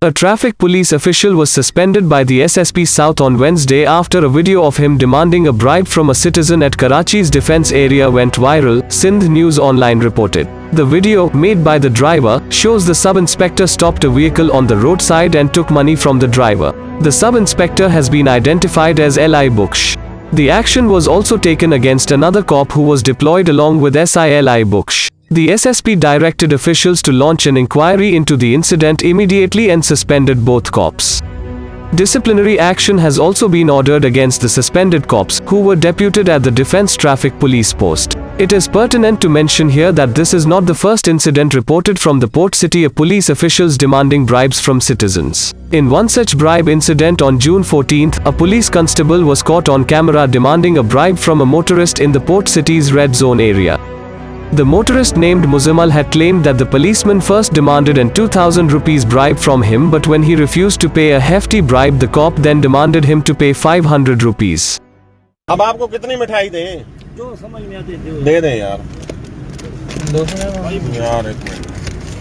A traffic police official was suspended by the SSP South on Wednesday after a video of him demanding a bribe from a citizen at Karachi's defense area went viral, Sindh News Online reported. The video, made by the driver, shows the sub-inspector stopped a vehicle on the roadside and took money from the driver. The sub-inspector has been identified as Li Buksh. The action was also taken against another cop who was deployed along with SI Li Buksh. The SSP directed officials to launch an inquiry into the incident immediately and suspended both cops. Disciplinary action has also been ordered against the suspended cops, who were deputed at the Defense Traffic Police Post. It is pertinent to mention here that this is not the first incident reported from the port city of police officials demanding bribes from citizens. In one such bribe incident on June 14, a police constable was caught on camera demanding a bribe from a motorist in the port city's red zone area. The motorist named Muzammal had claimed that the policeman first demanded an 2,000 rupees bribe from him, but when he refused to pay a hefty bribe, the cop then demanded him to pay 500 rupees. अब आपको कितनी मिठाई दें? जो समझ में आते दे दें यार। दो यार एक मिनट।